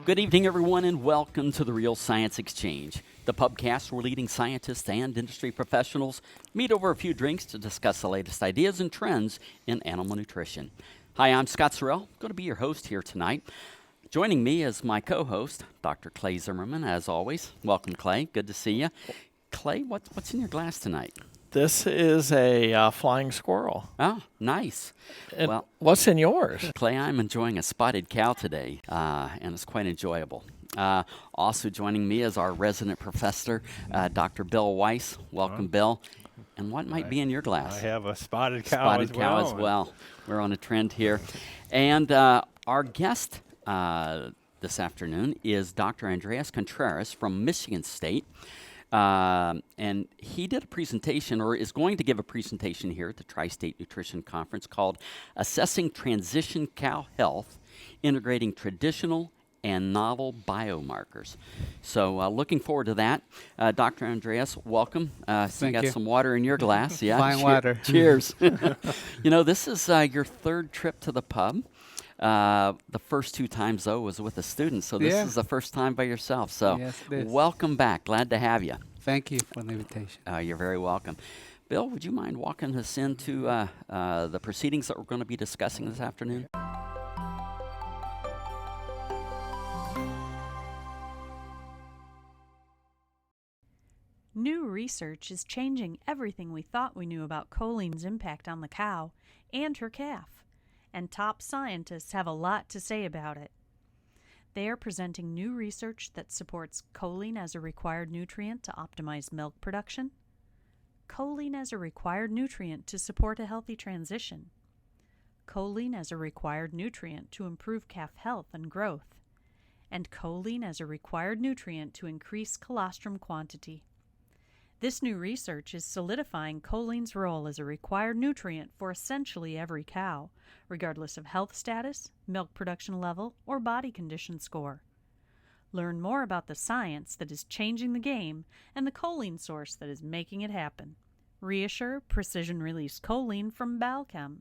Good evening, everyone, and welcome to the Real Science Exchange, the pubcast where leading scientists and industry professionals meet over a few drinks to discuss the latest ideas and trends in animal nutrition. Hi, I'm Scott Sorrell, going to be your host here tonight. Joining me is my co-host, Dr. Clay Zimmerman, as always. Welcome, Clay. Good to see you. Clay, what's in your glass tonight? This is a flying squirrel. Oh, nice. And well, what's in yours? Clay, I'm enjoying a spotted cow today, and it's quite enjoyable. Also joining me is our resident professor, Dr. Bill Weiss. Welcome, Bill. And what might be in your glass? I have a spotted cow as well. We're on a trend here. And our guest this afternoon is Dr. Andreas Contreras from Michigan State. And he did a presentation, or is going to give a presentation here at the Tri-State Nutrition Conference called Assessing Transition Cow Health, Integrating Traditional and Novel Biomarkers. So looking forward to that. Dr. Andreas, welcome. So you got some water in your glass. Yeah, Fine water. Cheers. You know, this is your third trip to the pub. The first two times, though, was with a student, so this is the first time by yourself. So yes, it is. Welcome back. Glad to have you. Thank you for the invitation. You're very welcome. Bill, would you mind walking us into the proceedings that we're going to be discussing this afternoon? New research is changing everything we thought we knew about choline's impact on the cow and her calf, and top scientists have a lot to say about it. They are presenting new research that supports choline as a required nutrient to optimize milk production, choline as a required nutrient to support a healthy transition, choline as a required nutrient to improve calf health and growth, and choline as a required nutrient to increase colostrum quantity. This new research is solidifying choline's role as a required nutrient for essentially every cow, regardless of health status, milk production level, or body condition score. Learn more about the science that is changing the game and the choline source that is making it happen. Reassure precision-release choline from Balchem.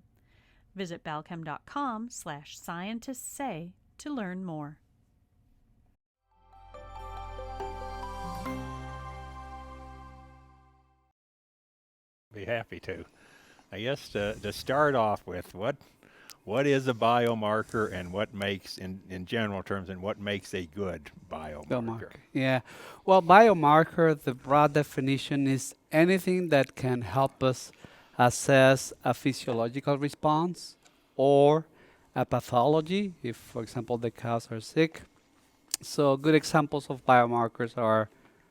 Visit balchem.com/scientistsay to learn more. Be happy to. I guess to start off with, what is a biomarker, and what makes, in general terms, and what makes a good biomarker? Yeah. Well, biomarker, the broad definition is anything that can help us assess a physiological response or a pathology, if, for example, the cows are sick. So good examples of biomarkers are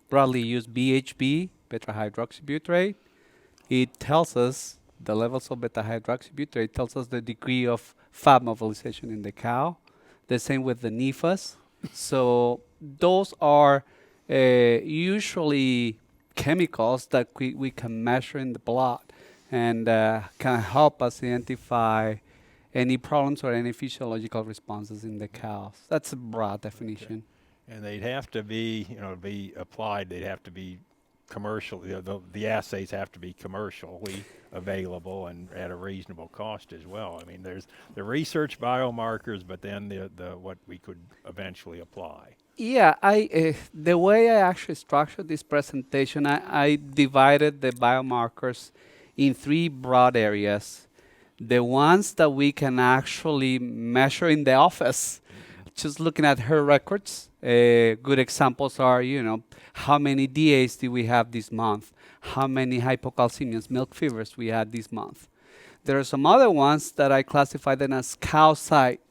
broadly used BHB, beta-hydroxybutyrate. It tells us the levels of beta-hydroxybutyrate, tells us the degree of fat mobilization in the cow. The same with the NEFAs. So those are usually chemicals that we can measure in the blood and can help us identify any problems or any physiological responses in the cows. That's a broad definition. Okay. And they'd have to be, be applied. They'd have to be commercial. The assays have to be commercially available and at a reasonable cost as well. I mean, there's the research biomarkers, but then the what we could eventually apply. Yeah, the way I actually structured this presentation, I divided the biomarkers in three broad areas. The ones that we can actually measure in the office, just looking at her records. Good examples are, how many DAs did we have this month? How many hypocalcemias, milk fevers we had this month? There are some other ones that I classify them as cow site,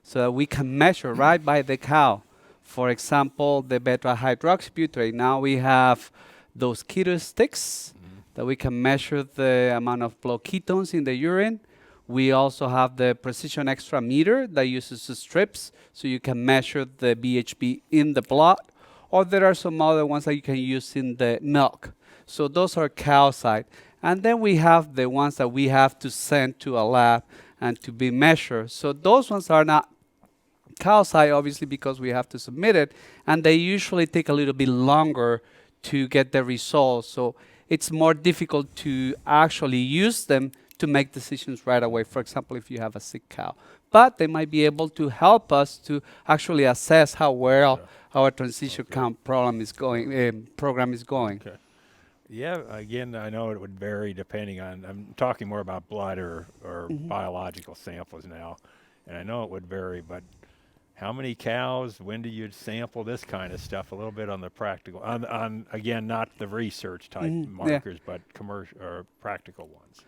so that we can measure right by the cow. For example, the beta-hydroxybutyrate. Now we have those keto sticks that we can measure the amount of blood ketones in the urine. We also have the precision extra meter that uses the strips, so you can measure the BHB in the blood. Or there are some other ones that you can use in the milk. So those are cow side. And then we have the ones that we have to send to a lab and to be measured. So those ones are not cow side, obviously, because we have to submit it. And they usually take a little bit longer to get the results. So it's more difficult to actually use them to make decisions right away. For example, if you have a sick cow. But they might be able to help us to actually assess how well our transition count program is going. Okay. Yeah, again, I know it would vary depending on, I'm talking more about blood or biological samples now, and I know it would vary, but how many cows, when do you sample this kind of stuff, a little bit on the practical, on again, not the research type markers, but commercial or practical ones.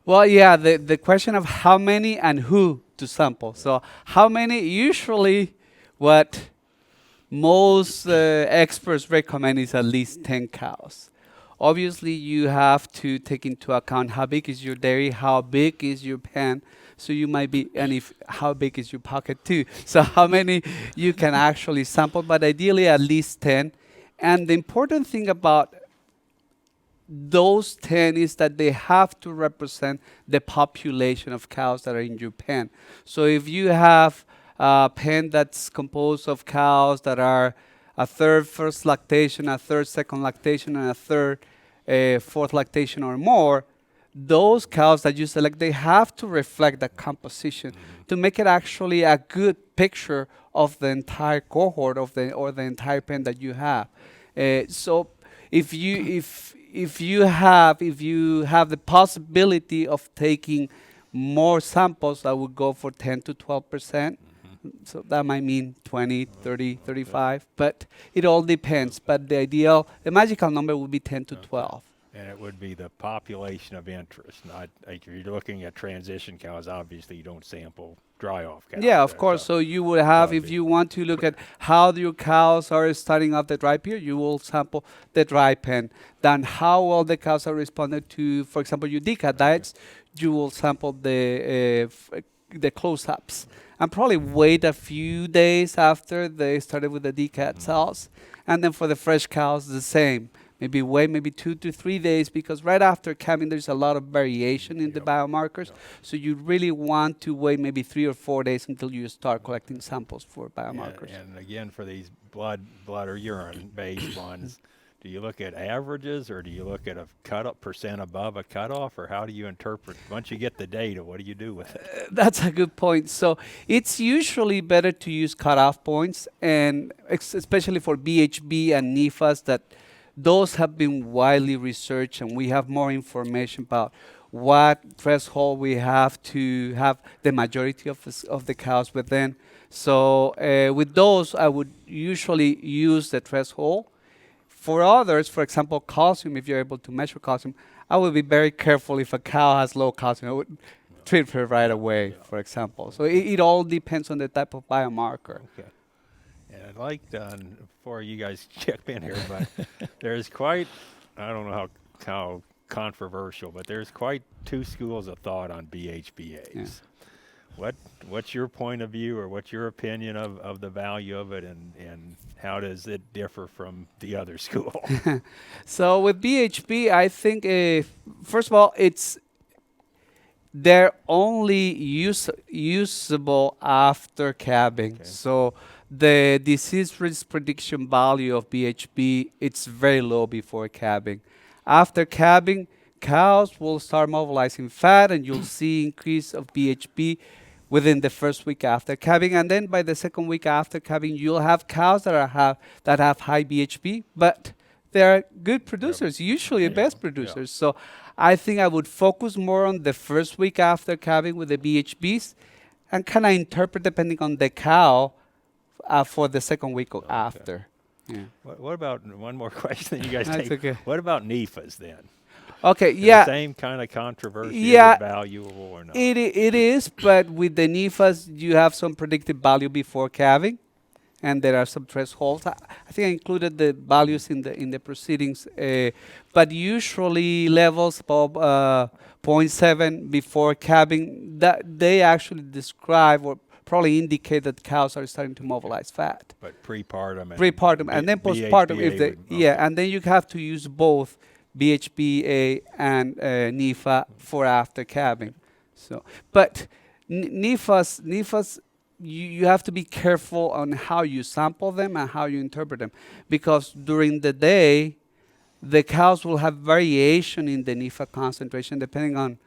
Well, yeah, the question of how many and who to sample. So how many, usually what most experts recommend is at least 10 cows. Obviously, you have to take into account how big is your dairy, how big is your pen. So you might be, and if how big is your pocket too. So how many you can actually sample, but ideally at least 10. And the important thing about those 10 is that they have to represent the population of cows that are in your pen. So if you have a pen that's composed of cows that are a third first lactation, a third second lactation, and a third fourth lactation or more, those cows that you select, they have to reflect the composition to make it actually a good picture of the entire cohort of the entire pen that you have. So if you have the possibility of taking more samples, I would go for 10 to 12%. So that might mean 20, 30, 35, but it all depends. But the magical number would be 10 to 12. And it would be the population of interest, not like if you're looking at transition cows, obviously you don't sample dry off cows. Yeah, of course. So you would have, if you want to look at how your cows are starting off the dry period, you will sample the dry pen. Then how well the cows are responded to, for example, your DCAT diets, you will sample the close-ups. And probably wait a few days after they started with the DCAT cells. And then for the fresh cows, the same. Maybe wait 2 to 3 days, because right after calving there's a lot of variation in the biomarkers. So you really want to wait maybe 3 or 4 days until you start collecting samples for biomarkers. And again, for these blood or urine based ones, do you look at averages, or do you look at a percent above a cutoff, or how do you interpret, once you get the data, what do you do with it? That's a good point. So it's usually better to use cutoff points, and especially for BHB and NEFAs, that those have been widely researched, and we have more information about what threshold we have to have the majority of the cows within. So with those, I would usually use the threshold. For others, for example, calcium, if you're able to measure calcium, I would be very careful if a cow has low calcium. I would treat her right away, for example. So it all depends on the type of biomarker. Okay. And I'd like to, before you guys check in here, but there's quite, I don't know how controversial, but there's quite two schools of thought on BHBAs. Yeah. What's your point of view, or what's your opinion of the value of it, and how does it differ from the other school? So with BHB, I think, first of all, they're only usable after calving. Okay. So the disease risk prediction value of BHB, it's very low before calving. After calving, cows will start mobilizing fat, and you'll see increase of BHB within the first week after calving. And then by the second week after calving, you'll have cows that have high BHB, but they're good producers, usually the best producers. So I think I would focus more on the first week after calving with the BHBs, and kind of interpret depending on the cow for the second week or after. Yeah. What about, one more question that you guys take? Okay. What about NEFAs then? Okay, The same kind of controversy, yeah, is it valuable or not? It is, but with the NEFAs, you have some predictive value before calving, and there are some thresholds. I think I included the values in the proceedings, but usually levels above 0.7 before calving, that they actually describe or probably indicate that cows are starting to mobilize fat. But prepartum and then postpartum, and then you have to use both BHBA and NEFA for after calving. So, but NEFAs, you have to be careful on how you sample them and how you interpret them, because during the day, the cows will have variation in the NEFA concentration depending on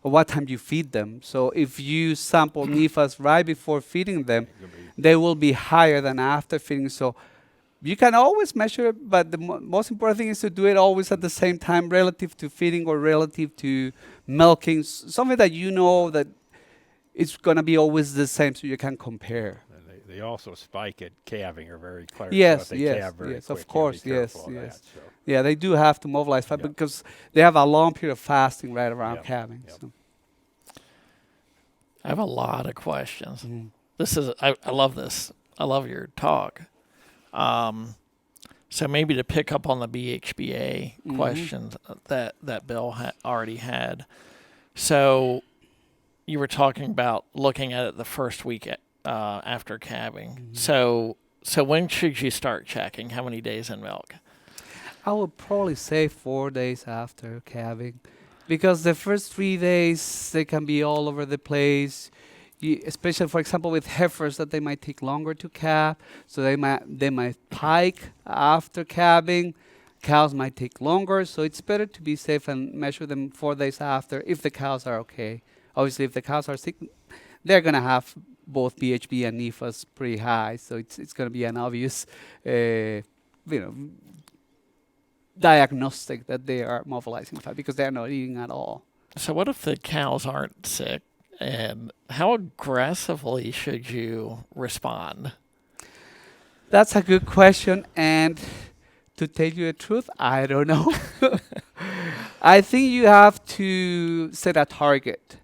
or what time you feed them. So if you sample NEFAs right before feeding them, they will be higher than after feeding. So you can always measure it, but the most important thing is to do it always at the same time relative to feeding or relative to milking, something that you know that it's going to be always the same so you can compare. And they also spike at calving are very clear. Yes, so if they yes, calve very yes, quick, of you course, gotta be yes, careful of yes. that, so. Yeah, they do have to mobilize fat Yep. because they have a long period of fasting right around Yep, calving. yep. So. I have a lot of questions. Mhm. This is I love this. I love your talk. So maybe to pick up on the BHBA Mhm. questions that Bill already had. So you were talking about looking at it the first week after calving. Mhm. So when should you start checking? How many days in milk? I would probably say 4 days after calving, because the first 3 days they can be all over the place. Especially, for example, with heifers, that they might take longer to calve, so they might pike after calving. Cows might take longer, so it's better to be safe and measure them 4 days after if the cows are okay. Obviously, if the cows are sick, they're gonna have both BHB and NEFAs pretty high, so it's gonna be an obvious, diagnostic that they are mobilizing fat because they're not eating at all. So what if the cows aren't sick? And how aggressively should you respond? That's a good question, and to tell you the truth, I don't know. I think you have to set a target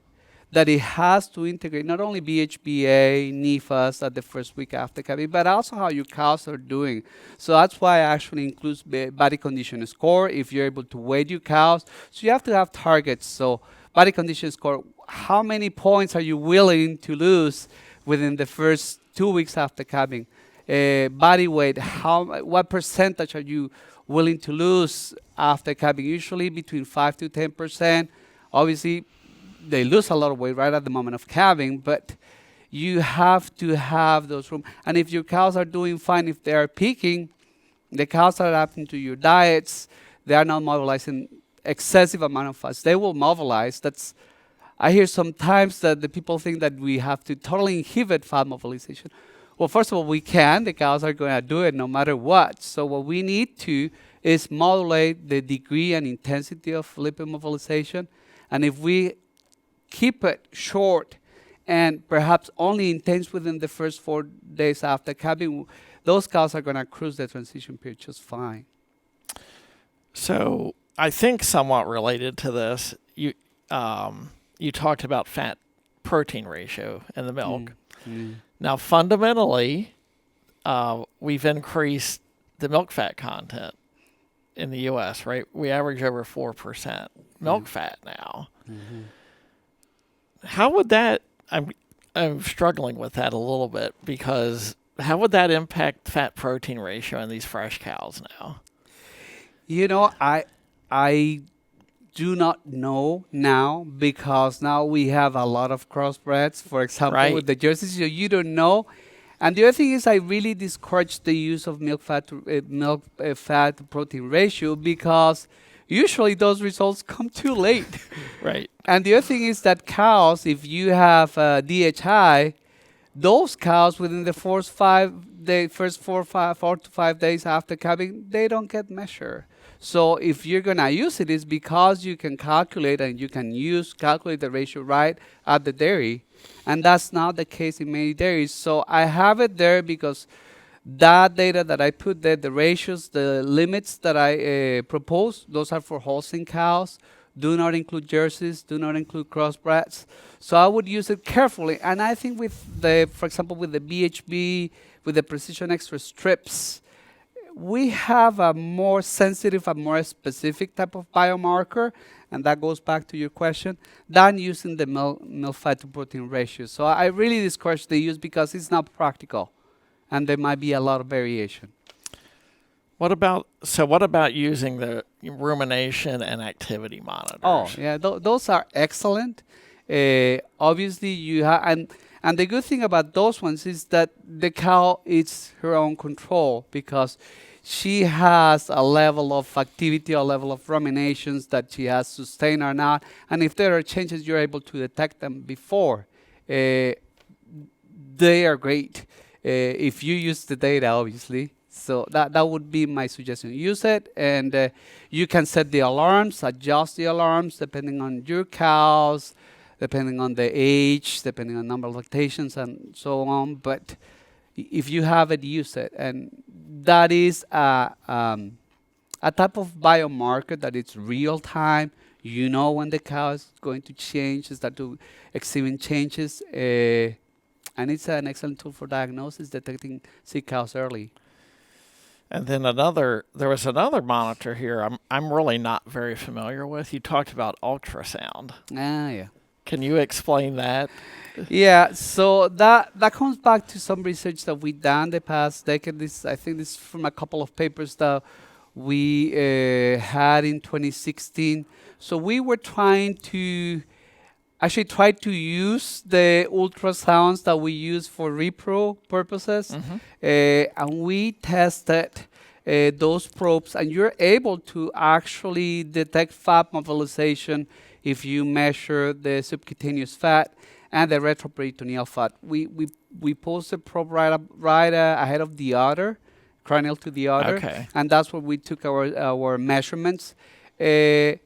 that it has to integrate not only BHBA, NEFAs at the first week after calving, but also how your cows are doing. So that's why I actually include body condition score if you're able to weigh your cows. So you have to have targets. So body condition score, how many points are you willing to lose within the first 2 weeks after calving? Body weight, what percentage are you willing to lose after calving? Usually between 5 to 10%. Obviously, they lose a lot of weight right at the moment of calving, but you have to have those room. And if your cows are doing fine, if they are peaking, the cows are adapting to your diets, they are not mobilizing excessive amount of fats. They will mobilize. I hear sometimes that the people think that we have to totally inhibit fat mobilization. Well, first of all, we can. The cows are going to do it no matter what. So what we need to is modulate the degree and intensity of lipid mobilization. And if we keep it short and perhaps only intense within the first 4 days after calving, those cows are going to cruise the transition period just fine. So I think somewhat related to this, you talked about fat protein ratio in the milk. Now, fundamentally, we've increased the milk fat content in the U.S., right? We average over 4% milk fat now. How would that, I'm struggling with that a little bit, because how would that impact fat protein ratio in these fresh cows now? You know, I do not know now, because now we have a lot of crossbreds, for example, Right. with the jerseys, so you don't know. And the other thing is, I really discourage the use of milk fat to protein ratio, because usually those results come too late. Right. And the other thing is that cows, if you have DHI, those cows within the first 4 to 5 days after calving, they don't get measured. So if you're gonna use it, it's because you can calculate, and you can calculate the ratio right at the dairy, and that's not the case in many dairies. So I have it there because that data that I put there, the ratios, the limits that I propose, those are for Holstein cows. Do not include jerseys, do not include crossbreds. So I would use it carefully. And I think for example, with the BHB, with the Precision Extra strips, we have a more sensitive, a more specific type of biomarker, and that goes back to your question, than using the milk fat to protein ratio. So I really discourage the use because it's not practical, and there might be a lot of variation. What about using the rumination and activity monitors? Oh, yeah, those are excellent. Obviously, you have, and the good thing about those ones is that the cow is her own control, because she has a level of activity, a level of ruminations that she has sustained or not. And if there are changes, you're able to detect them before. They are great if you use the data, obviously. So that would be my suggestion. Use it, and you can set the alarms, adjust the alarms depending on your cows, depending on the age, depending on number of lactations, and so on. But if you have it, use it. And that is a type of biomarker that it's real time. You know when the cow is going to change, start to exhibit changes. And it's an excellent tool for diagnosis, detecting sick cows early. And then there was another monitor here I'm really not very familiar with. You talked about ultrasound. Yeah. Can you explain that? Yeah, so that comes back to some research that we done the past decade. I think this is from a couple of papers that we had in 2016. So we were trying to use the ultrasounds that we use for repro purposes, and we tested those probes, and you're able to actually detect fat mobilization if you measure the subcutaneous fat and the retroperitoneal fat. We post the probe right ahead of the udder, cranial to the udder, Okay. and that's where we took our measurements. For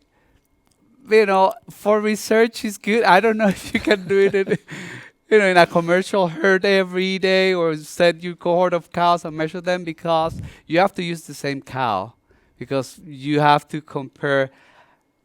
research is good. I don't know if you can do it in a commercial herd every day, or set your cohort of cows and measure them, because you have to use the same cow, because you have to compare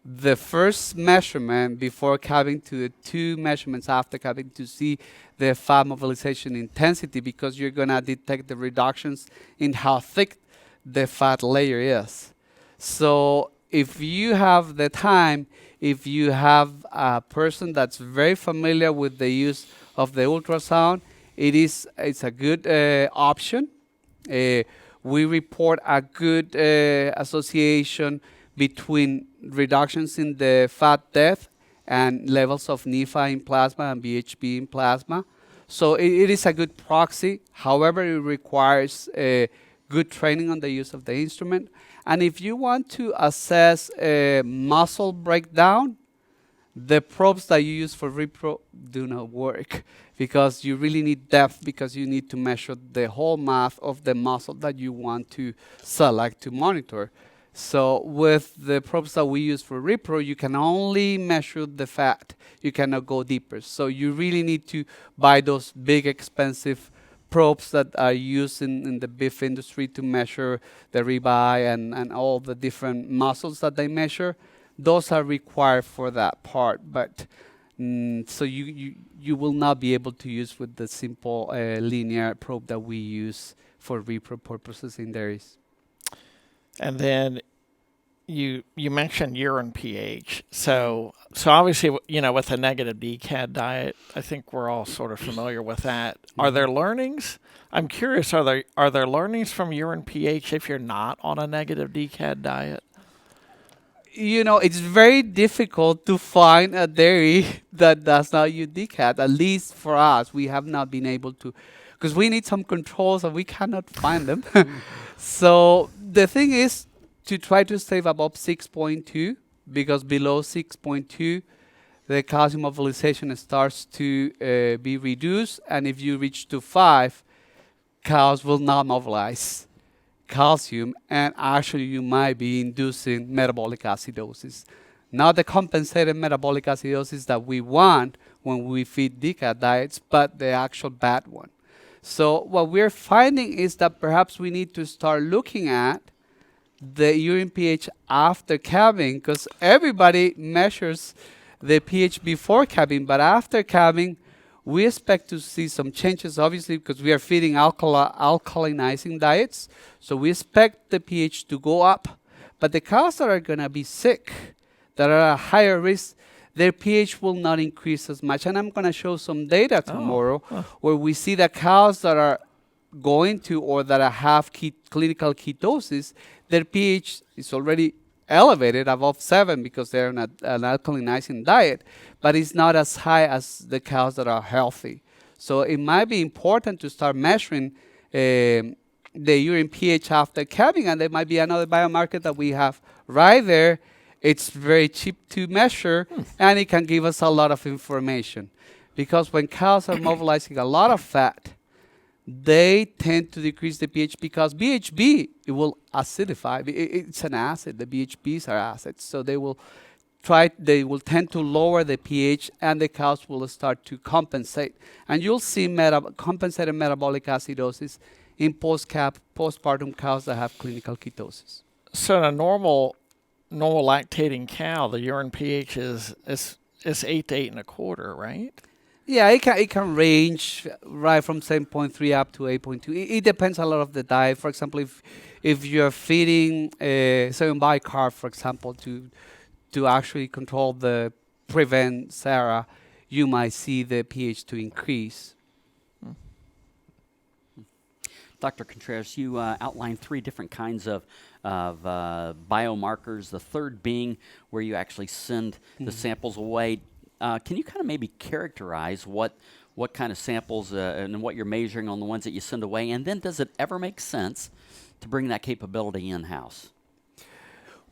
the first measurement before calving to the 2 measurements after calving to see the fat mobilization intensity, because you're going to detect the reductions in how thick the fat layer is. So if you have the time, if you have a person that's very familiar with the use of the ultrasound, it's a good option. We report a good association between reductions in the fat depth and levels of NEFA in plasma and BHB in plasma. So it is a good proxy. However, it requires good training on the use of the instrument. And if you want to assess muscle breakdown, the probes that you use for repro do not work, because you really need depth, because you need to measure the whole mass of the muscle that you want to select to monitor. So with the probes that we use for repro, you can only measure the fat. You cannot go deeper. So you really need to buy those big, expensive probes that are used in the beef industry to measure the ribeye and all the different muscles that they measure. Those are required for that part, but so you will not be able to use with the simple linear probe that we use for repro purposes in dairies. And then you mentioned urine pH. So obviously, with a negative DCAD diet, I think we're all sort of familiar with that. Are there learnings? I'm curious, are there learnings from urine pH if you're not on a negative DCAD diet? It's very difficult to find a dairy that does not use DCAD. At least for us, we have not been able to, because we need some controls and we cannot find them. So the thing is to try to stay above 6.2, because below 6.2, the calcium mobilization starts to be reduced. And if you reach to 5, cows will not mobilize calcium, and actually you might be inducing metabolic acidosis. Not the compensated metabolic acidosis that we want when we feed DCAD diets, but the actual bad one. So what we're finding is that perhaps we need to start looking at the urine pH after calving, because everybody measures the pH before calving, but after calving, we expect to see some changes, obviously, because we are feeding alkalinizing diets. So we expect the pH to go up. But the cows that are going to be sick, that are at higher risk, their pH will not increase as much. And I'm going to show some data tomorrow where we see that cows that are going to, or that have clinical ketosis, their pH is already elevated above 7 because they're on an alkalinizing diet, but it's not as high as the cows that are healthy. So it might be important to start measuring the the urine pH after calving, and there might be another biomarker that we have right there. It's very cheap to measure, and it can give us a lot of information. Because when cows are mobilizing a lot of fat, they tend to decrease the pH because BHB, it will acidify. It's an acid. The BHBs are acids. So they will tend to lower the pH, and the cows will start to compensate. And you'll see compensated metabolic acidosis in postpartum cows that have clinical ketosis. So in a normal lactating cow, the urine pH is 8 to 8.25, right? Yeah, it can range right from 7.3 up to 8.2. It depends a lot of the diet. For example, if you're feeding sodium bicarb, for example, to actually prevent SARA, you might see the pH to increase. Dr. Contreras, you outlined 3 different kinds of biomarkers, the third being where you actually send the samples away. Can you kind of maybe characterize what kind of samples and what you're measuring on the ones that you send away? And then does it ever make sense to bring that capability in-house?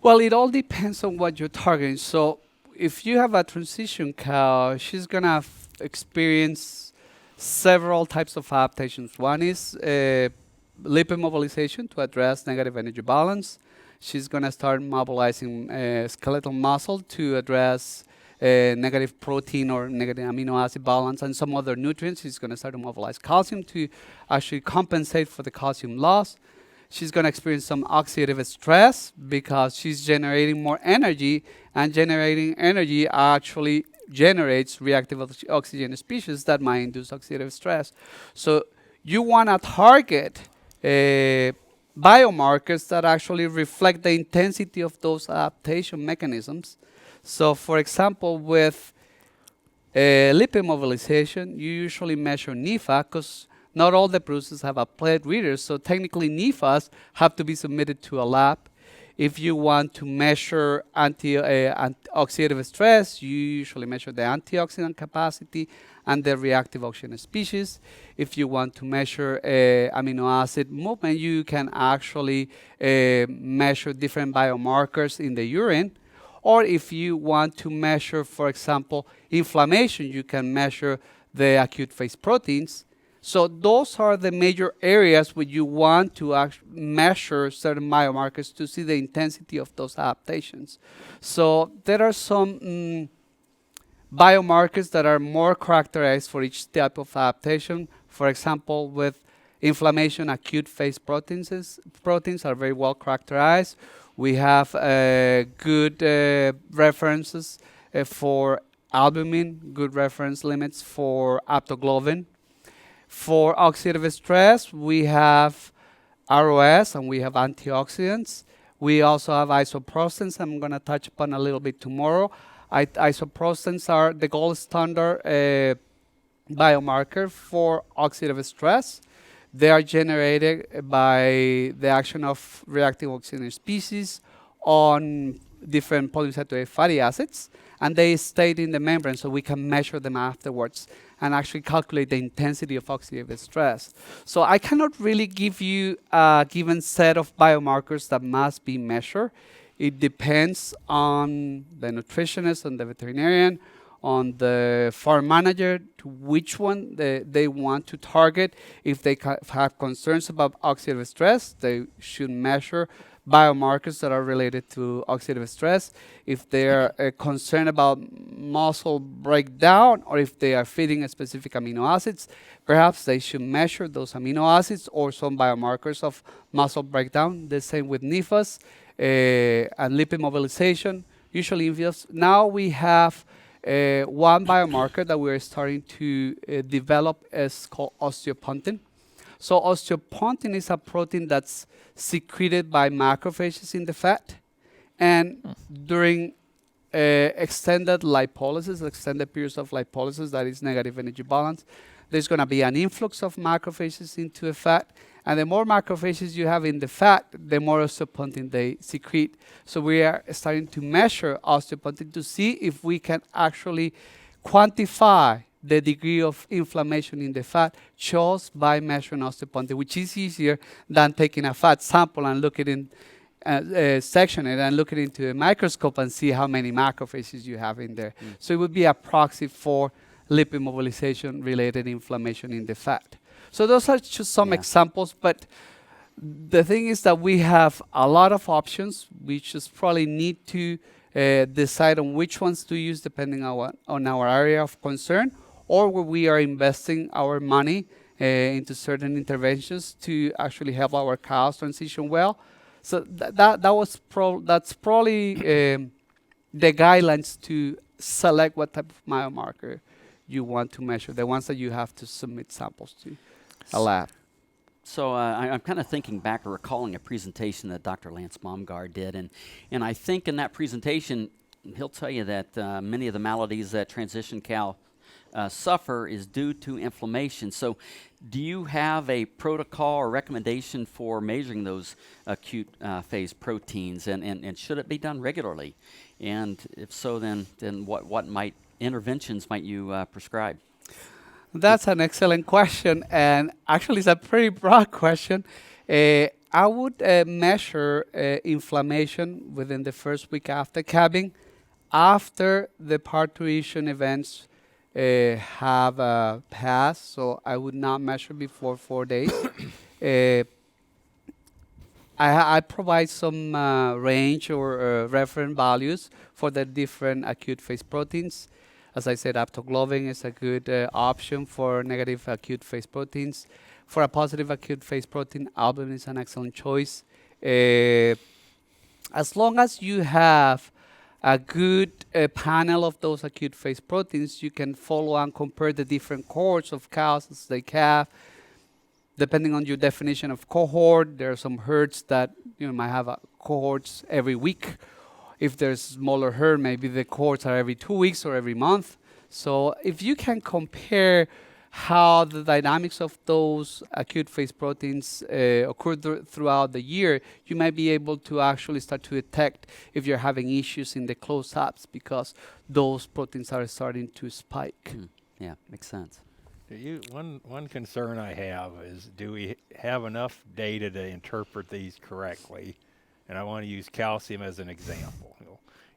Well, it all depends on what you're targeting. So if you have a transition cow, she's going to experience several types of adaptations. One is lipid mobilization to address negative energy balance. She's going to start mobilizing skeletal muscle to address negative protein or negative amino acid balance and some other nutrients. She's going to start to mobilize calcium to actually compensate for the calcium loss. She's going to experience some oxidative stress because she's generating more energy, and generating energy actually generates reactive oxygen species that might induce oxidative stress. So you want to target biomarkers that actually reflect the intensity of those adaptation mechanisms. So for example, with lipid mobilization, you usually measure NEFA because not all the producers have a plate reader, so technically NEFAs have to be submitted to a lab. If you want to measure oxidative stress, you usually measure the antioxidant capacity and the reactive oxygen species. If you want to measure amino acid movement, you can actually measure different biomarkers in the urine. Or if you want to measure, for example, inflammation, you can measure the acute phase proteins. So those are the major areas where you want to measure certain biomarkers to see the intensity of those adaptations. So there are some biomarkers that are more characterized for each type of adaptation. For example, with inflammation, acute phase proteins are very well characterized. We have good references for albumin, good reference limits for aptoglobin. For oxidative stress, we have ROS and we have antioxidants. We also have isoprostans. I'm going to touch upon a little bit tomorrow. Isoprostans are the gold standard biomarker for oxidative stress. They are generated by the action of reactive oxygen species on different polyunsaturated fatty acids, and they stay in the membrane so we can measure them afterwards and actually calculate the intensity of oxidative stress. So I cannot really give you a given set of biomarkers that must be measured. It depends on the nutritionist and the veterinarian, on the farm manager, to which one they want to target. If they have concerns about oxidative stress, they should measure biomarkers that are related to oxidative stress. If they are concerned about muscle breakdown, or if they are feeding a specific amino acids, perhaps they should measure those amino acids or some biomarkers of muscle breakdown. The same with NEFAs and lipid mobilization. Usually now we have one biomarker that we're starting to develop is called osteopontin. So osteopontin is a protein that's secreted by macrophages in the fat, and during extended lipolysis, extended periods of lipolysis, that is negative energy balance, there's going to be an influx of macrophages into the fat, and the more macrophages you have in the fat, the more osteopontin they secrete. So we are starting to measure osteopontin to see if we can actually quantify the degree of inflammation in the fat just by measuring osteopontin, which is easier than taking a fat sample and looking in, section it and looking into a microscope and see how many macrophages you have in there. So it would be a proxy for lipid mobilization related inflammation in the fat. So those are just some examples, but the thing is that we have a lot of options. We just probably need to decide on which ones to use depending on our area of concern, or where we are investing our money into certain interventions to actually help our cows transition well. So that's probably the guidelines to select what type of biomarker you want to measure, the ones that you have to submit samples to a lab. So I'm kind of thinking back or recalling a presentation that Dr. Lance Baumgart did, and I think in that presentation he'll tell you that many of the maladies that transition cow suffer is due to inflammation. So do you have a protocol or recommendation for measuring those acute phase proteins, and should it be done regularly? And if so, then what interventions might you prescribe? That's an excellent question, and actually it's a pretty broad question. I would measure inflammation within the first week after calving, after the parturition events have passed, so I would not measure before 4 days. I provide some range or reference values for the different acute phase proteins. As I said, aptoglobin is a good option for negative acute phase proteins. For a positive acute phase protein, albumin is an excellent choice. As long as you have a good panel of those acute phase proteins, you can follow and compare the different cohorts of cows as they calve. Depending on your definition of cohort, there are some herds that might have cohorts every week. If there's smaller herd, maybe the cohorts are every 2 weeks or every month. So if you can compare how the dynamics of those acute phase proteins occur throughout the year, you might be able to actually start to detect if you're having issues in the close-ups because those proteins are starting to spike. Yeah, makes sense. One concern I have is, do we have enough data to interpret these correctly? And I want to use calcium as an example.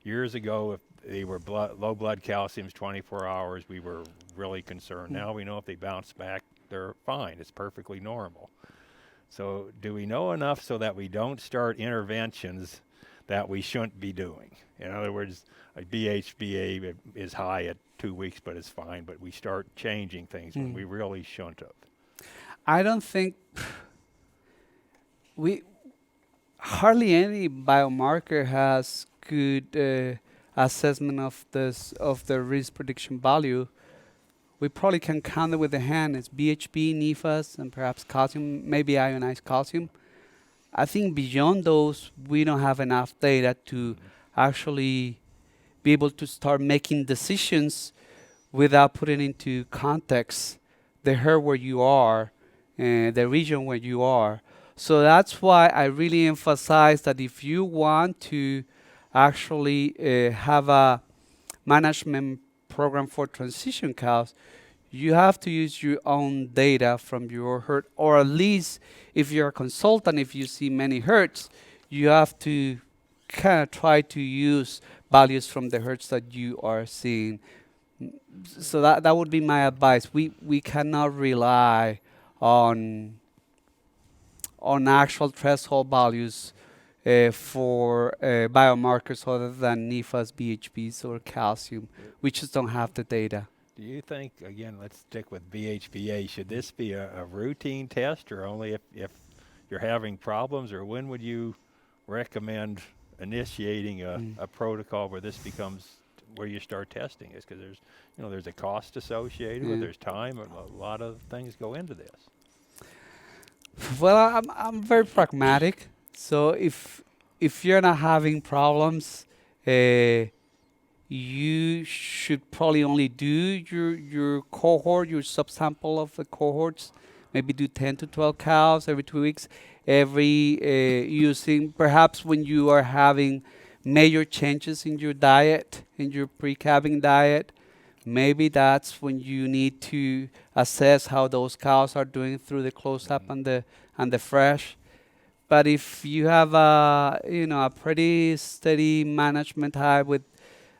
Years ago, if they were low blood calciums 24 hours, we were really concerned. Now we know if they bounce back, they're fine. It's perfectly normal. So do we know enough so that we don't start interventions that we shouldn't be doing? In other words, a BHBA is high at 2 weeks, but it's fine. But we start changing things when we really shouldn't have. I don't think hardly any biomarker has good assessment of the risk prediction value. We probably can count it with the hand. It's BHB, NEFAs, and perhaps calcium, maybe ionized calcium. I think beyond those, we don't have enough data to actually be able to start making decisions without putting into context the herd where you are and the region where you are. So that's why I really emphasize that if you want to actually have a management program for transition cows, you have to use your own data from your herd, or at least if you're a consultant, if you see many herds, you have to kind of try to use values from the herds that you are seeing. So that would be my advice. We cannot rely on actual threshold values for biomarkers other than NEFAs, BHBs, or calcium. We just don't have the data. Do you think, again, let's stick with BHBA, should this be a routine test, or only if you're having problems, or when would you recommend initiating a protocol where this becomes where you start testing this? Because there's a cost associated with it, there's time, and a lot of things go into this. Well, I'm very pragmatic. So if you're not having problems, you should probably only do your cohort, your subsample of the cohorts. Maybe do 10 to 12 cows every 2 weeks. Using perhaps when you are having major changes in your diet, in your pre-calving diet, maybe that's when you need to assess how those cows are doing through the close-up and the fresh. But if you have a pretty steady management hive with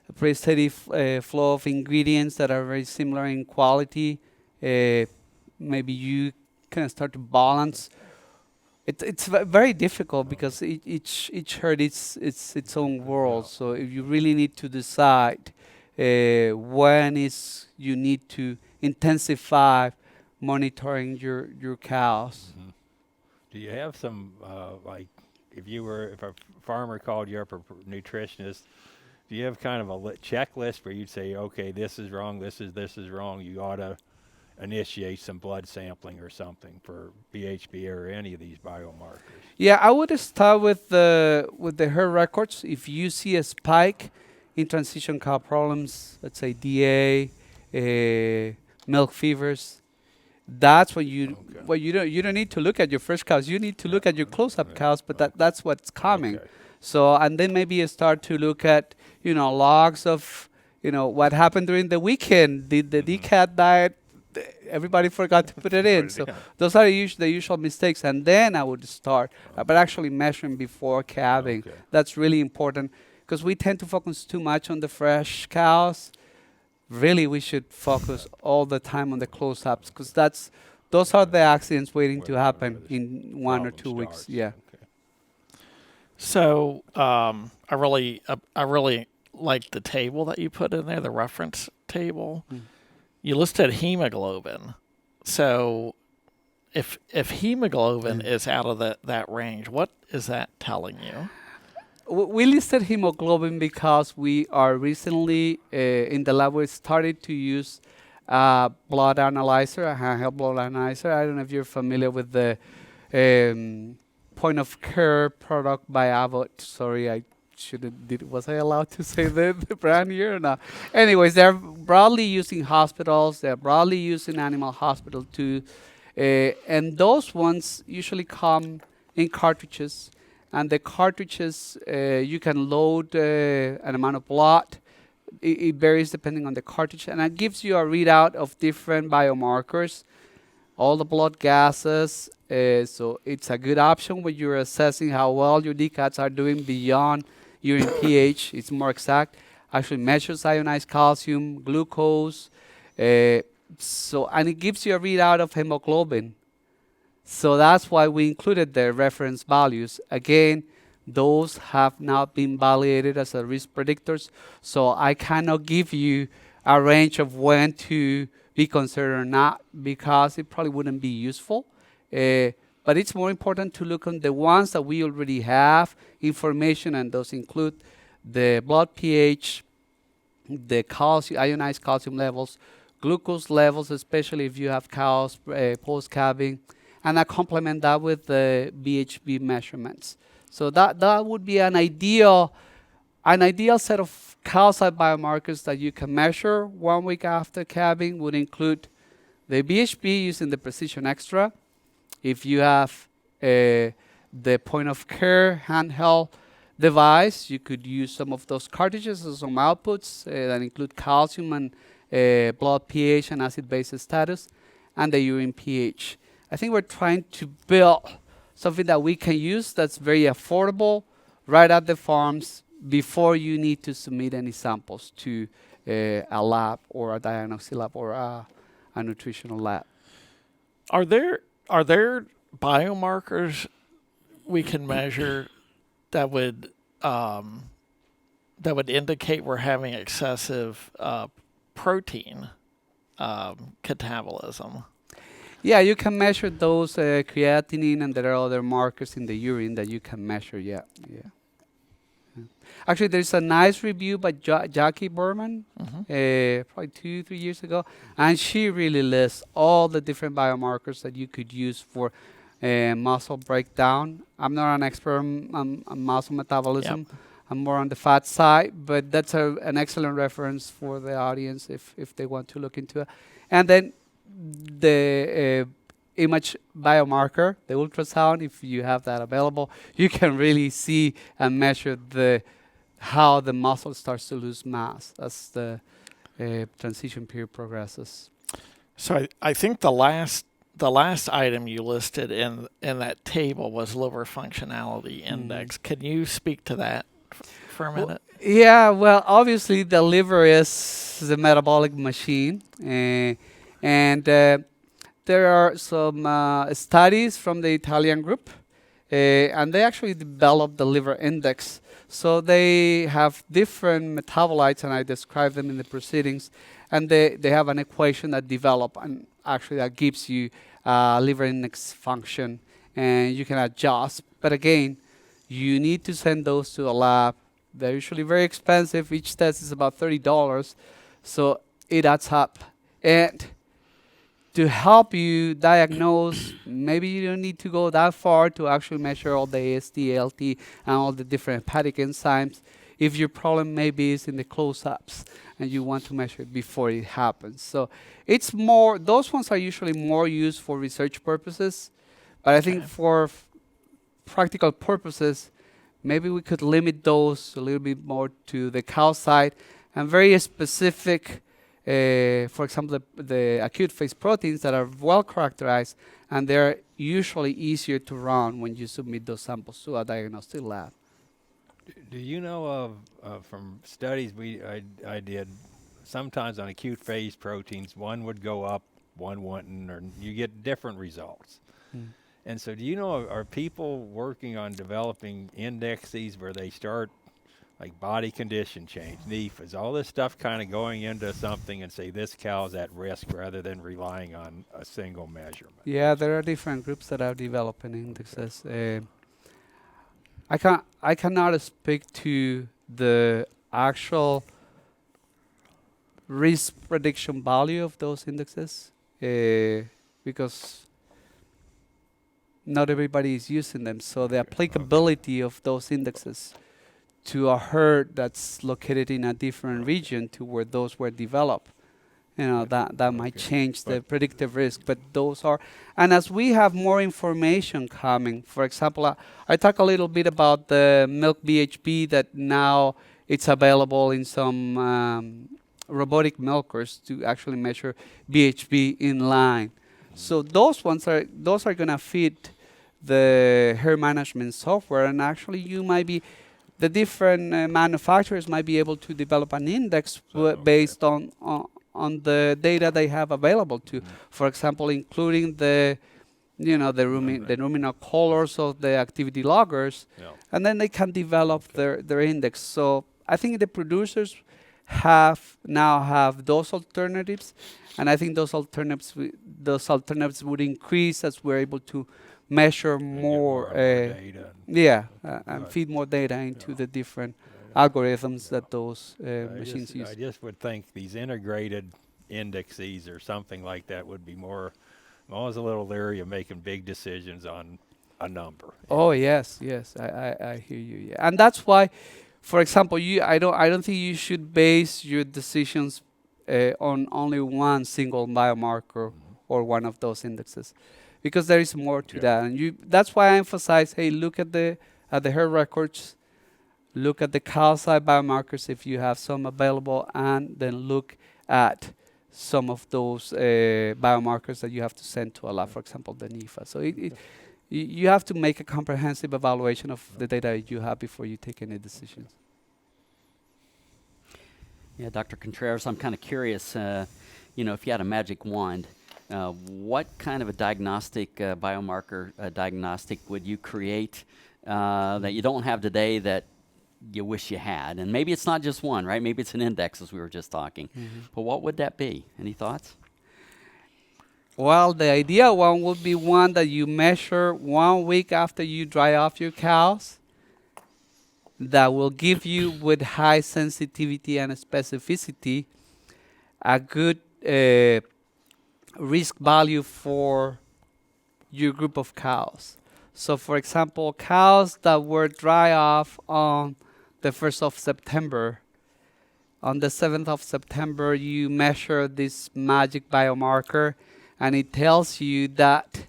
a pretty steady flow of ingredients that are very similar in quality, maybe you can start to balance. It's very difficult because each herd is its own world. So if you really need to decide when is you need to intensify monitoring your cows. Mhm. Do you have some like if a farmer called you up, or nutritionist, do you have kind of a checklist where you'd say, okay, this is wrong, this is wrong, you ought to initiate some blood sampling or something for BHBA or any of these biomarkers? Yeah, I would start with the herd records. If you see a spike in transition cow problems, let's say DA, milk fevers, that's when you Okay. well you don't need to look at your fresh cows. You need to look at your close-up cows, but that's what's coming. Okay. So and then maybe you start to look at logs of what happened during the weekend. Did the DCAT diet? Everybody forgot to put it in. So those are the usual mistakes. And then I would start, but actually measuring before calving. Okay. That's really important because we tend to focus too much on the fresh cows. Really, we should focus all the time on the close-ups because those are the accidents waiting to Where- happen where the in 1 or problem 2 weeks. starts. Yeah. Okay. So I really like the table that you put in there, the reference table. Mm. You listed hemoglobin. So if hemoglobin is out of that range, what is that telling you? We listed hemoglobin because we are recently in the lab. We started to use blood analyzer, a handheld blood analyzer. I don't know if you're familiar with the point of care product by Abbott. Sorry, I was I allowed to say the brand here or not? Anyways, they're broadly used in hospitals. They're broadly used in animal hospital too. And those ones usually come in cartridges. And the cartridges, you can load an amount of blood. It varies depending on the cartridge. And it gives you a readout of different biomarkers, all the blood gases. So it's a good option when you're assessing how well your DCATs are doing beyond urine pH. It's more exact. Actually measures ionized calcium, glucose. And it gives you a readout of hemoglobin. So that's why we included the reference values. Again, those have not been validated as a risk predictors. So I cannot give you a range of when to be considered or not because it probably wouldn't be useful. But it's more important to look on the ones that we already have information, and those include the blood pH, the ionized calcium levels, glucose levels, especially if you have cows post-calving, and I complement that with the BHB measurements. So that would be an ideal set of cow-side biomarkers that you can measure 1 week after calving. Would include the BHB using the Precision Extra. If you have the point of care handheld device, you could use some of those cartridges as some outputs that include calcium and blood pH and acid-base status, and the urine pH. I think we're trying to build something that we can use that's very affordable right at the farms before you need to submit any samples to a lab or a diagnostic lab or a nutritional lab. Are there biomarkers we can measure that would indicate we're having excessive protein catabolism? Yeah, you can measure those creatinine, and there are other markers in the urine that you can measure. Yeah. Actually, there's a nice review by Jackie Berman, probably 2-3 years ago, and she really lists all the different biomarkers that you could use for muscle breakdown. I'm not an expert on muscle metabolism. Yep. I'm more on the fat side, but that's an excellent reference for the audience if they want to look into it. And then the image biomarker, the ultrasound, if you have that available, you can really see and measure how the muscle starts to lose mass. That's the transition period progresses. So I think the last item you listed in that table was liver functionality index. Can you speak to that for a minute? Yeah, well, obviously the liver is the metabolic machine, and there are some studies from the Italian group, and they actually developed the liver index. So they have different metabolites, and I describe them in the proceedings, and they have an equation that develop, and actually that gives you liver index function, and you can adjust. But again, you need to send those to a lab. They're usually very expensive. Each test is about $30, so it adds up. And to help you diagnose, maybe you don't need to go that far to actually measure all the AST, ALT, and all the different hepatic enzymes. If your problem maybe is in the close-ups and you want to measure it before it happens. So it's more, those ones are usually more used for research purposes, but I think for practical purposes, maybe we could limit those a little bit more to the cow side and very specific, for example, the acute phase proteins that are well characterized, and they're usually easier to run when you submit those samples to a diagnostic lab. Do you know of from studies I did, sometimes on acute phase proteins, one would go up, one wouldn't, or you get different results. And so do you know, are people working on developing indexes where they start like body condition change, NEFAs, all this stuff kind of going into something and say this cow's at risk rather than relying on a single measurement? Yeah, there are different groups that are developing indexes. I cannot speak to the actual risk prediction value of those indexes because not everybody is using them. So the applicability of those indexes to a herd that's located in a different region to where those were developed, that might change the predictive risk. But those are, and as we have more information coming, for example, I talk a little bit about the milk BHB that now it's available in some robotic milkers to actually measure BHB in line. So those are gonna fit the herd management software, and actually the different manufacturers might be able to develop an index based on the data they have available to. For example, including the nominal colors of the activity loggers, and then they can develop their index. So I think the producers now have those alternatives, and I think those alternatives would increase as we're able to measure more data. And feed more data into the different algorithms that those machines use. I just would think these integrated indexes or something like that would be more. I'm always a little leery of making big decisions on a number. Oh yes, I hear you. Yeah, and that's why, for example, I don't think you should base your decisions on only one single biomarker or one of those indexes, because there is more to that. And that's why I emphasize, hey, look at the herd records, look at the cow side biomarkers if you have some available, and then look at some of those biomarkers that you have to send to a lab, for example, the NEFA. So you have to make a comprehensive evaluation of the data you have before you take any decisions. Yeah, Dr. Contreras, I'm kind of curious, if you had a magic wand, what kind of a diagnostic, biomarker diagnostic would you create that you don't have today that you wish you had? And maybe it's not just one, right? Maybe it's an index, as we were just talking. But what would that be? Any thoughts? Well, the ideal one would be one that you measure 1 week after you dry off your cows, that will give you, with high sensitivity and specificity, a good risk value for your group of cows. So for example, cows that were dry off on the 1st of September, on the 7th of September, you measure this magic biomarker, and it tells you that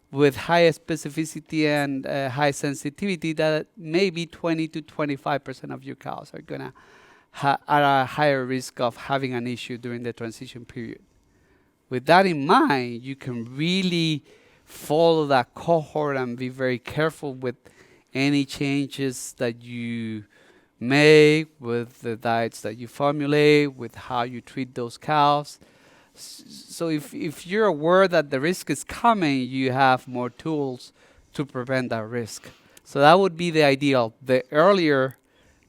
with high specificity and high sensitivity, that maybe 20 to 25% of your cows are gonna are at a higher risk of having an issue during the transition period. With that in mind, you can really follow that cohort and be very careful with any changes that you make, with the diets that you formulate, with how you treat those cows. So if you're aware that the risk is coming, you have more tools to prevent that risk. So that would be the ideal. The earlier,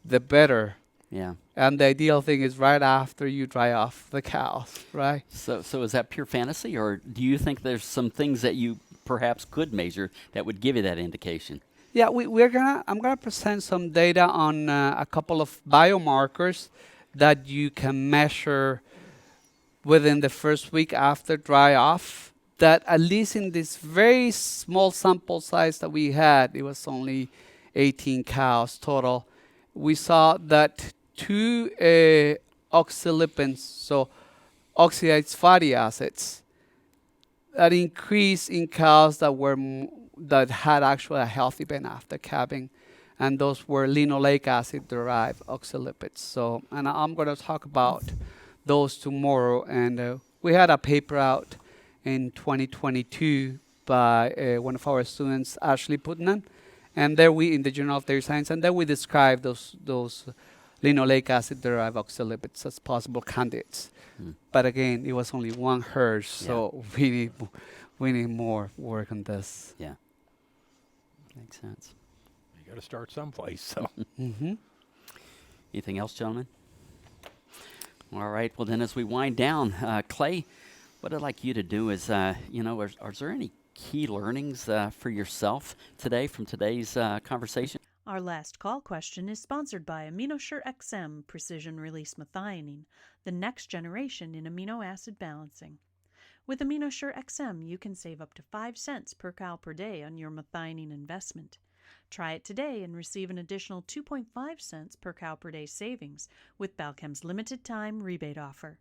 the better. Yeah. And the ideal thing is right after you dry off the cows, right? So is that pure fantasy, or do you think there's some things that you perhaps could measure that would give you that indication? Yeah, I'm gonna present some data on a couple of biomarkers that you can measure within the first week after dry off. That at least in this very small sample size that we had, it was only 18 cows total. We saw that 2 oxylipins, so oxidized fatty acids, that increase in cows that had actually a healthy event after calving, and those were linoleic acid derived oxylipids. So, and I'm going to talk about those tomorrow. And we had a paper out in 2022 by one of our students, Ashley Putnam, and there we in the Journal of Dairy Science, and then we described those linoleic acid derived oxylipids as possible candidates. But again, it was only one herd, so we need more work on this. Yeah. Makes sense. You got to start someplace. So. Anything else, gentlemen? All right. Well, then as we wind down, Clay, what I'd like you to do is, are there any key learnings for yourself today from today's conversation? Our last call question is sponsored by AminoSure XM Precision Release Methionine, the next generation in amino acid balancing. With AminoSure XM, you can save up to 5 cents per cow per day on your methionine investment. Try it today and receive an additional 2.5 cents per cow per day savings with Balchem's limited time rebate offer.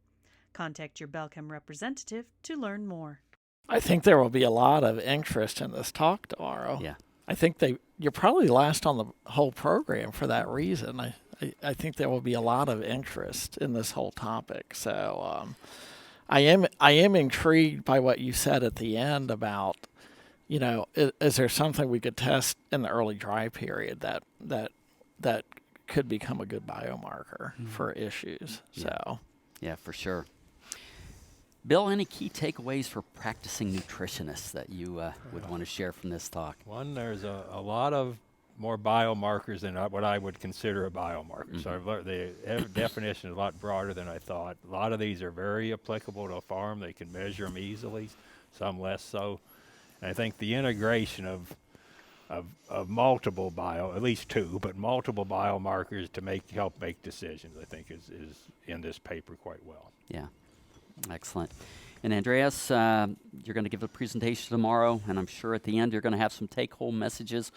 Contact your Balchem representative to learn more. I think there will be a lot of interest in this talk tomorrow. Yeah. I think you're probably last on the whole program for that reason. I think there will be a lot of interest in this whole topic. So I am intrigued by what you said at the end about, is there something we could test in the early dry period that could become a good biomarker for issues. Yeah. So Yeah, for sure. Bill, any key takeaways for practicing nutritionists that you would want to share from this talk? One, there's a lot of more biomarkers than what I would consider a biomarker. So I've learned the definition is a lot broader than I thought. A lot of these are very applicable to a farm. They can measure them easily, some less so. And I think the integration of multiple at least 2, but multiple biomarkers to help make decisions, I think is in this paper quite well. Yeah. Excellent. And Andreas, you're going to give a presentation tomorrow, and I'm sure at the end you're going to have some take-home messages.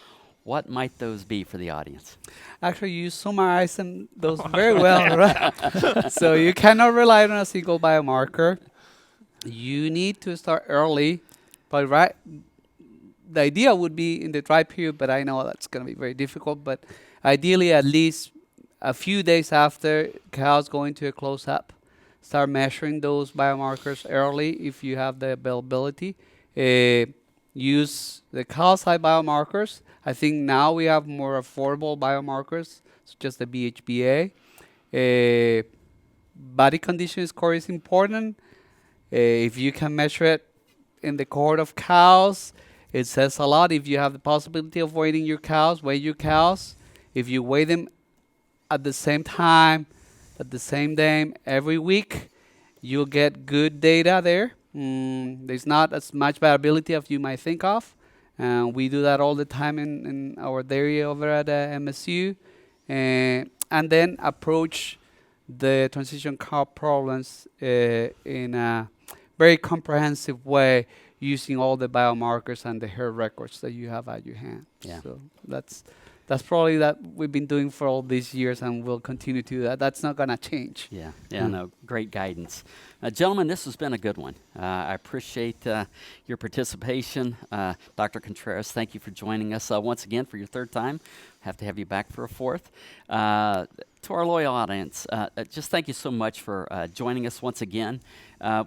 What might those be for the audience? Actually, you summarized those very well, right? So you cannot rely on a single biomarker. You need to start early, but the idea would be in the dry period, but I know that's going to be very difficult. But ideally, at least a few days after cows go into a close-up, start measuring those biomarkers early if you have the availability. Use the cow-side biomarkers. I think now we have more affordable biomarkers, such as the BHBA. Body condition score is important. If you can measure it in the cohort of cows, it says a lot. If you have the possibility of weighing your cows, weigh your cows. If you weigh them at the same time, at the same day, every week, you'll get good data there. There's not as much variability as you might think of. We do that all the time in our dairy over at MSU. And then approach the transition cow problems in a very comprehensive way using all the biomarkers and the herd records that you have at your hand. Yeah. So that's That's probably that we've been doing for all these years, and we'll continue to do that. That's not gonna change. Yeah, no, great guidance. Gentlemen, this has been a good one. I appreciate your participation. Dr. Contreras, thank you for joining us once again for your third time. Have to have you back for a fourth. To our loyal audience, just thank you so much for joining us once again.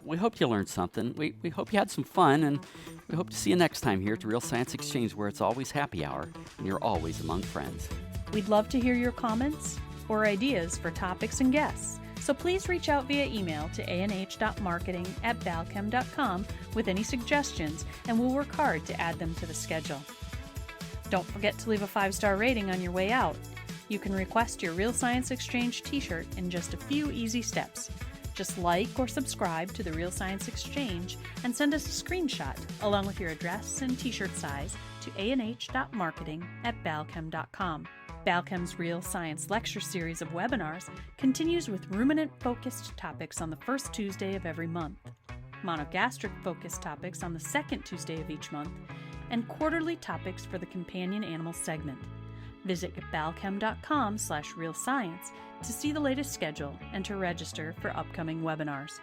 We hope you learned something. We hope you had some fun, and we hope to see you next time here at the Real Science Exchange, where it's always happy hour and you're always among friends. We'd love to hear your comments or ideas for topics and guests. So please reach out via email to anh.marketing@balchem.com with any suggestions, and we'll work hard to add them to the schedule. Don't forget to leave a 5-star rating on your way out. You can request your Real Science Exchange t-shirt in just a few easy steps. Just like or subscribe to the Real Science Exchange and send us a screenshot along with your address and t-shirt size to anh.marketing@balchem.com. Balchem's Real Science Lecture Series of webinars continues with ruminant-focused topics on the first Tuesday of every month, monogastric-focused topics on the second Tuesday of each month, and quarterly topics for the companion animal segment. Visit balchem.com/realscience to see the latest schedule and to register for upcoming webinars.